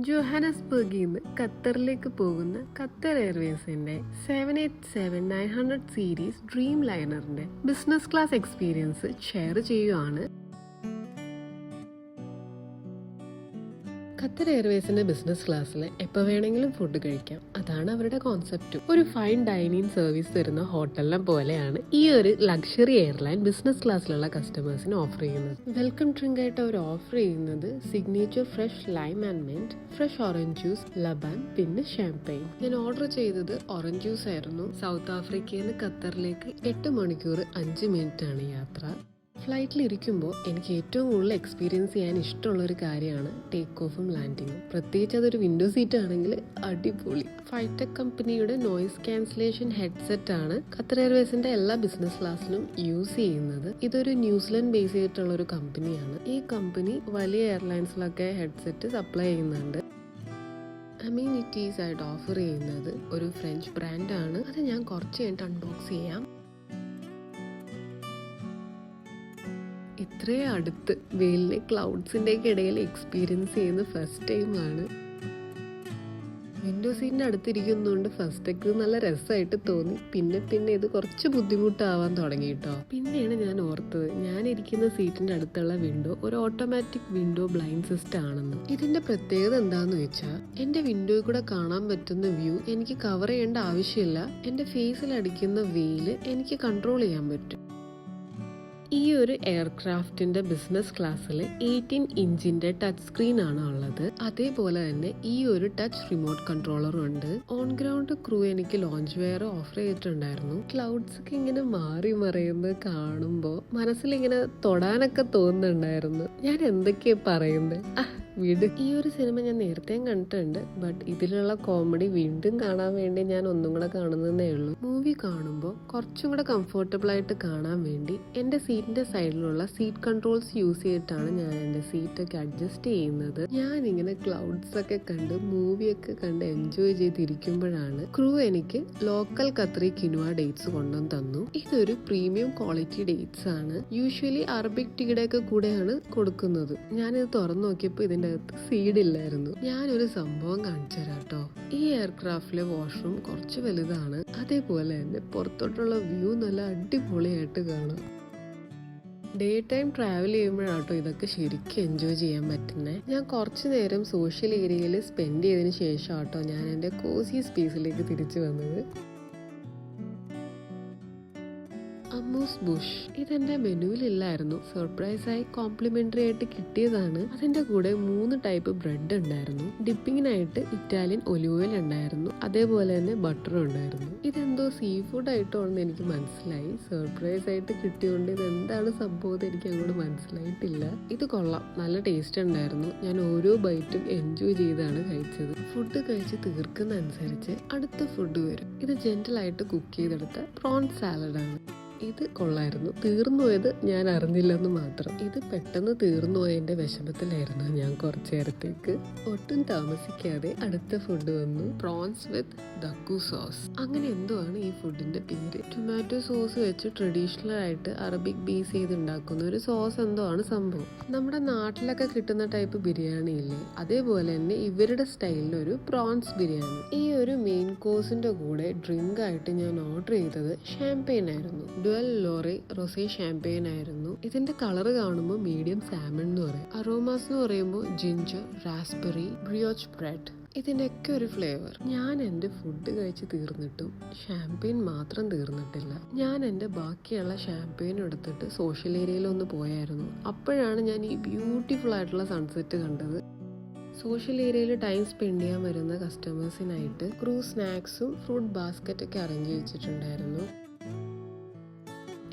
ജോഹാനസ്ബർഗിൽ നിന്ന് ഖത്തറിലേക്ക് പോകുന്ന ഖത്തർ എയർവേസിന്റെ 787-900 സീരീസ് ഡ്രീം ലൈനറിന്റെ ബിസിനസ് ക്ലാസ് എക്സ്പീരിയൻസ് ഷെയർ ചെയ്യുകയാണ്. ഖത്തർ എയർവേസിന്റെ ബിസിനസ് ക്ലാസ്സിൽ എപ്പോൾ വേണമെങ്കിലും ഫുഡ് കഴിക്കാം. അതാണ് അവരുടെ കോൺസെപ്റ്റ്. ഒരു ഫൈൻ ഡൈനിങ് സർവീസ് തരുന്ന ഹോട്ടലിനെ പോലെയാണ് ഈ ഒരു ലക്ഷറി എയർലൈൻ ബിസിനസ് ക്ലാസ്സിലുള്ള കസ്റ്റമേഴ്സിന് ഓഫർ ചെയ്യുന്നത്. വെൽക്കം ഡ്രിങ്ക് ആയിട്ട് അവർ ഓഫർ ചെയ്യുന്നത് signature fresh lime and mint, fresh orange juice, ലബാൻ, പിന്നെ ഷാംപെയിൻ. ഞാൻ ഓർഡർ ചെയ്തത് ഓറഞ്ച് ജ്യൂസ് ആയിരുന്നു. സൗത്ത് ആഫ്രിക്കയിൽ നിന്ന് ഖത്തറിലേക്ക് 8 മണിക്കൂർ 5 മിനിറ്റ് ആണ് യാത്ര. ഫ്ലൈറ്റിൽ ഇരിക്കുമ്പോൾ എനിക്ക് ഏറ്റവും കൂടുതൽ എക്സ്പീരിയൻസ് ചെയ്യാൻ ഇഷ്ടമുള്ളൊരു കാര്യമാണ് ടേക്ക് ഓഫും ലാൻഡിങ്ങും. പ്രത്യേകിച്ച് അതൊരു വിൻഡോ സീറ്റ് ആണെങ്കിൽ അടിപൊളി. ഫൈറ്റെക് കമ്പനിയുടെ നോയിസ് ക്യാൻസലേഷൻ ഹെഡ്സെറ്റ് ആണ് ഖത്തർ എയർവേസിന്റെ എല്ലാ ബിസിനസ് ക്ലാസ്സിലും യൂസ് ചെയ്യുന്നത്. ഇതൊരു ന്യൂസിലൻഡ് ബേസ് ചെയ്തിട്ടുള്ള ഒരു കമ്പനിയാണ്. ഈ കമ്പനി വലിയ എയർലൈൻസിലൊക്കെ ഹെഡ്സെറ്റ് സപ്ലൈ ചെയ്യുന്നുണ്ട്. അമീനിറ്റീസ് ആയിട്ട് ഓഫർ ചെയ്യുന്നത് ഒരു ഫ്രഞ്ച് ബ്രാൻഡാണ്. അത് ഞാൻ കുറച്ച് കഴിഞ്ഞിട്ട് അൺബോക്സ് ചെയ്യാം. ഇത്രയും അടുത്ത് വെയിലിനെ ക്ലൗഡ്സിന്റെ ഒക്കെ ഇടയിൽ എക്സ്പീരിയൻസ് ചെയ്യുന്ന ഫസ്റ്റ് ടൈമാണ്. വിൻഡോ സീറ്റിന്റെ അടുത്തിരിക്കുന്നതുകൊണ്ട് ഫസ്റ്റ് ഒക്കെ നല്ല രസമായിട്ട് തോന്നി. പിന്നെ ഇത് കുറച്ച് ബുദ്ധിമുട്ടാവാൻ തുടങ്ങി കേട്ടോ. പിന്നെയാണ് ഞാൻ ഓർത്തത് ഞാൻ ഇരിക്കുന്ന സീറ്റിന്റെ അടുത്തുള്ള വിൻഡോ ഒരു ഓട്ടോമാറ്റിക് വിൻഡോ ബ്ലൈൻഡ് സിസ്റ്റം ആണെന്ന്. ഇതിന്റെ പ്രത്യേകത എന്താന്ന് വെച്ചാൽ എന്റെ വിൻഡോയിൽ കൂടെ കാണാൻ പറ്റുന്ന വ്യൂ എനിക്ക് കവർ ചെയ്യേണ്ട ആവശ്യമില്ല. എന്റെ ഫേസിൽ അടിക്കുന്ന വെയില് എനിക്ക് കൺട്രോൾ ചെയ്യാൻ പറ്റും. ഈ ഒരു എയർക്രാഫ്റ്റിന്റെ ബിസിനസ് ക്ലാസ്സിൽ 18 ഇഞ്ചിന്റെ ടച്ച് സ്ക്രീൻ ആണ് ഉള്ളത്. അതേപോലെ തന്നെ ഈ ഒരു ടച്ച് റിമോട്ട് കൺട്രോളറും ഉണ്ട്. ഓൺ ഗ്രൗണ്ട് ക്രൂ എനിക്ക് ലോഞ്ച് വെയർ ഓഫർ ചെയ്തിട്ടുണ്ടായിരുന്നു. ക്ലൗഡ്സ് ഒക്കെ ഇങ്ങനെ മാറി മറയുന്നത് കാണുമ്പോൾ മനസ്സിലിങ്ങനെ തൊടാനൊക്കെ തോന്നുന്നുണ്ടായിരുന്നു. ഞാൻ എന്തൊക്കെയാ പറയുന്നത്, വീട്. ഈ ഒരു സിനിമ ഞാൻ നേരത്തെയും കണ്ടിട്ടുണ്ട്. ബട്ട് ഇതിലുള്ള കോമഡി വീണ്ടും കാണാൻ വേണ്ടി ഞാൻ ഒന്നും കൂടെ കാണുന്നതേ ഉള്ളൂ. മൂവി കാണുമ്പോൾ കുറച്ചും കൂടെ കംഫർട്ടബിൾ ആയിട്ട് കാണാൻ വേണ്ടി എന്റെ സീറ്റിന്റെ സൈഡിലുള്ള സീറ്റ് കൺട്രോൾസ് യൂസ് ചെയ്തിട്ടാണ് ഞാൻ എന്റെ സീറ്റൊക്കെ അഡ്ജസ്റ്റ് ചെയ്യുന്നത്. ഞാനിങ്ങനെ ക്ലൗഡ്സ് ഒക്കെ കണ്ട് മൂവിയൊക്കെ കണ്ട് എൻജോയ് ചെയ്തിരിക്കുമ്പോഴാണ് ക്രൂ എനിക്ക് ലോക്കൽ ഖത്തറി കിനുവ ഡേറ്റ്സ് കൊണ്ടുവന്ന് തന്നു. ഇതൊരു പ്രീമിയം ക്വാളിറ്റി ഡേറ്റ്സ് ആണ്. യൂഷ്വലി അറബിക് ടീയുടെ ഒക്കെ കൂടെയാണ് കൊടുക്കുന്നത്. ഞാനിത് തുറന്നു നോക്കിയപ്പോൾ ഇതിന്റെ സീഡ് ഇല്ലായിരുന്നു. ഞാനൊരു സംഭവം കാണിച്ചു തരാം കേട്ടോ. ഈ എയർക്രാഫ്റ്റിലെ വാഷ്റൂം കുറച്ച് വലുതാണ്. അതേപോലെ തന്നെ പുറത്തോട്ടുള്ള വ്യൂ നല്ല അടിപൊളിയായിട്ട് കാണാം. ഡേ ടൈം ട്രാവൽ ചെയ്യുമ്പോഴാട്ടോ ഇതൊക്കെ ശരിക്കും എൻജോയ് ചെയ്യാൻ പറ്റുന്നത്. ഞാൻ കുറച്ചു നേരം സോഷ്യൽ ഏരിയയിൽ സ്പെൻഡ് ചെയ്തതിന് ശേഷം ആട്ടോ ഞാൻ എൻ്റെ കോസി സ്പേസിലേക്ക് തിരിച്ചു വന്നത്. അമ്മൂസ് ബുഷ് ഇതെന്റെ മെനുവിലില്ലായിരുന്നു. സർപ്രൈസായി കോംപ്ലിമെന്ററി ആയിട്ട് കിട്ടിയതാണ്. അതിന്റെ കൂടെ 3 ടൈപ്പ് ബ്രെഡ് ഉണ്ടായിരുന്നു. ഡിപ്പിങ്ങിനായിട്ട് ഇറ്റാലിയൻ ഒലിവ് ഓയിൽ ഉണ്ടായിരുന്നു. അതേപോലെ തന്നെ ബട്ടറും ഉണ്ടായിരുന്നു. ഇതെന്തോ സീ ഫുഡ് ആയിട്ടോണെന്ന് എനിക്ക് മനസ്സിലായി. സർപ്രൈസ് ആയിട്ട് കിട്ടിയോണ്ട് ഇത് എന്താണ് സംഭവം എനിക്ക് അങ്ങോട്ട് മനസ്സിലായിട്ടില്ല. ഇത് കൊള്ളാം, നല്ല ടേസ്റ്റ് ഉണ്ടായിരുന്നു. ഞാൻ ഓരോ ബൈറ്റും എൻജോയ് ചെയ്താണ് കഴിച്ചത്. ഫുഡ് കഴിച്ച് തീർക്കുന്ന അനുസരിച്ച് അടുത്ത ഫുഡ് വരും. ഇത് ജെന്റിലായിട്ട് കുക്ക് ചെയ്തെടുത്ത പ്രോൺ സാലഡാണ്. ഇത് കൊള്ളായിരുന്നു. തീർന്നു പോയത് ഞാൻ അറിഞ്ഞില്ലെന്ന് മാത്രം. ഇത് പെട്ടെന്ന് തീർന്നു പോയതിന്റെ വിഷമത്തിലായിരുന്നു ഞാൻ കുറച്ചു നേരത്തേക്ക്. ഒട്ടും താമസിക്കാതെ അടുത്ത ഫുഡ് വന്നു. പ്രോൺസ് വിത്ത് ദക്കു സോസ്. അങ്ങനെ എന്തോ ആണ് ഈ ഫുഡിന്റെ പേര്. ടൊമാറ്റോ സോസ് വെച്ച് ട്രഡീഷണൽ ആയിട്ട് അറബിക് ബേസ് ചെയ്ത് ഉണ്ടാക്കുന്ന ഒരു സോസ് എന്തോ ആണ് സംഭവം. നമ്മുടെ നാട്ടിലൊക്കെ കിട്ടുന്ന ടൈപ്പ് ബിരിയാണി ഇല്ലേ, അതേപോലെ തന്നെ ഇവരുടെ സ്റ്റൈലിൽ ഒരു പ്രോൺസ് ബിരിയാണി. ഈ ഒരു മെയിൻ കോഴ്സിന്റെ കൂടെ ഡ്രിങ്ക് ആയിട്ട് ഞാൻ ഓർഡർ ചെയ്തത് ഷാംപെയിൻ ആയിരുന്നു. ഡുവൽ ലോറി റോസേ ഷാംപെയിൻ ആയിരുന്നു. ഇതിന്റെ കളർ കാണുമ്പോൾ മീഡിയം സാമൺ എന്ന് പറയും. അറോമാസ് എന്ന് പറയുമ്പോൾ ജിഞ്ചർ, റാസ്ബെറി, ബ്രിയോച്ച് ബ്രെഡ്, ഇതിനൊക്കെ ഒരു ഫ്ലേവർ. ഞാൻ എൻ്റെ ഫുഡ് കഴിച്ച് തീർന്നിട്ടും ഷാംപെയിൻ മാത്രം തീർന്നിട്ടില്ല. ഞാൻ എൻ്റെ ബാക്കിയുള്ള ഷാംപെയിൻ എടുത്തിട്ട് സോഷ്യൽ ഏരിയയിലൊന്ന് പോയായിരുന്നു. അപ്പോഴാണ് ഞാൻ ഈ ബ്യൂട്ടിഫുൾ ആയിട്ടുള്ള സൺസെറ്റ് കണ്ടത്. സോഷ്യൽ ഏരിയയിൽ ടൈം സ്പെൻഡ് ചെയ്യാൻ വരുന്ന കസ്റ്റമേഴ്സിനായിട്ട് ക്രൂ സ്നാക്സും ഫ്രൂട്ട് ബാസ്ക്കറ്റ് ഒക്കെ അറേഞ്ച് ചെയ്തിട്ടുണ്ടായിരുന്നു.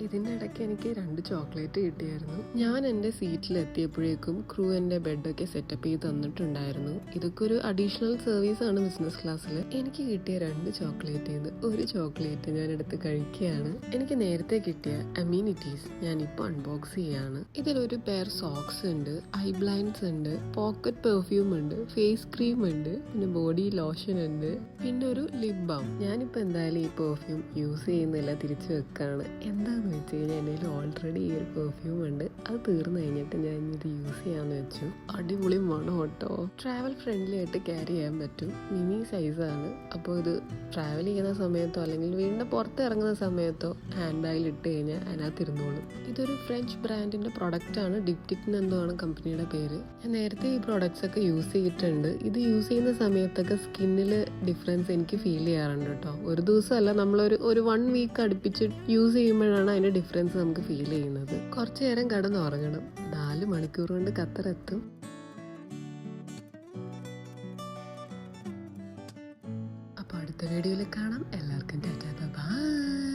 ഇതിൻ്റെ ഇടയ്ക്ക് എനിക്ക് 2 ചോക്ലേറ്റ് കിട്ടിയായിരുന്നു. ഞാൻ എൻ്റെ സീറ്റിൽ എത്തിയപ്പോഴേക്കും ക്രൂ എൻ്റെ ബെഡൊക്കെ സെറ്റപ്പ് ചെയ്ത് തന്നിട്ടുണ്ടായിരുന്നു. ഇതൊക്കെ ഒരു അഡീഷണൽ സർവീസ് ആണ് ബിസിനസ് ക്ലാസ്സിൽ. എനിക്ക് കിട്ടിയ 2 ചോക്ലേറ്റിൽ നിന്ന് ഒരു ചോക്ലേറ്റ് ഞാൻ എടുത്ത് കഴിക്കുകയാണ്. എനിക്ക് നേരത്തെ കിട്ടിയ അമീനിറ്റീസ് ഞാനിപ്പോൾ അൺബോക്സ് ചെയ്യാണ്. ഇതിലൊരു പെയർ സോക്സ് ഉണ്ട്, ഐ ബ്ലൈൻഡ്സ് ഉണ്ട്, പോക്കറ്റ് പെർഫ്യൂം ഉണ്ട്, ഫേസ് ക്രീം ഉണ്ട്, പിന്നെ ബോഡി ലോഷൻ ഉണ്ട്, പിന്നെ ഒരു ലിപ് ബാം. ഞാനിപ്പോൾ എന്തായാലും ഈ പെർഫ്യൂം യൂസ് ചെയ്യുന്നില്ല, തിരിച്ചു വെക്കാണ്. എന്താ എന്താണെന്ന് വെച്ച് കഴിഞ്ഞാൽ എൻ്റെ ഓൾറെഡി ഈ ഒരു പെർഫ്യൂം ഉണ്ട്. അത് തീർന്നു കഴിഞ്ഞിട്ട് ഞാൻ ഇത് യൂസ് ചെയ്യാമെന്ന് വെച്ചു. അടിപൊളി മണം കേട്ടോ. ട്രാവൽ ഫ്രണ്ട്ലി ആയിട്ട് ക്യാരി ചെയ്യാൻ പറ്റും. മിനി സൈസാണ്. അപ്പോൾ ഇത് ട്രാവൽ ചെയ്യുന്ന സമയത്തോ അല്ലെങ്കിൽ വീടിൻ്റെ പുറത്ത് ഇറങ്ങുന്ന സമയത്തോ ഹാൻഡ് ബാഗിൽ ഇട്ട് കഴിഞ്ഞാൽ അതിനകത്ത് ഇരുന്നോളും. ഇതൊരു ഫ്രഞ്ച് ബ്രാൻഡിൻ്റെ പ്രൊഡക്റ്റാണ്. ഡിപ്റ്റിക് എന്തോ ആണ് കമ്പനിയുടെ പേര്. ഞാൻ നേരത്തെ ഈ പ്രോഡക്റ്റ്സ് ഒക്കെ യൂസ് ചെയ്തിട്ടുണ്ട്. ഇത് യൂസ് ചെയ്യുന്ന സമയത്തൊക്കെ സ്കിന്നിൽ ഡിഫറൻസ് എനിക്ക് ഫീൽ ചെയ്യാറുണ്ട് കേട്ടോ. ഒരു ദിവസമല്ല, നമ്മളൊരു 1 വീക്ക് അടുപ്പിച്ച് യൂസ് ചെയ്യുമ്പോഴാണ് അതിൻ്റെ ഡിഫറൻസ് നമുക്ക് ഫീൽ ചെയ്യുന്നത്. കുറച്ച് നേരം കിടന്നുറങ്ങണം. 4 മണിക്കൂർ കൊണ്ട് ഖത്തറെത്തും. അപ്പോൾ അടുത്ത വീഡിയോയിൽ കാണാം. എല്ലാവർക്കും ടാറ്റാ ബൈ.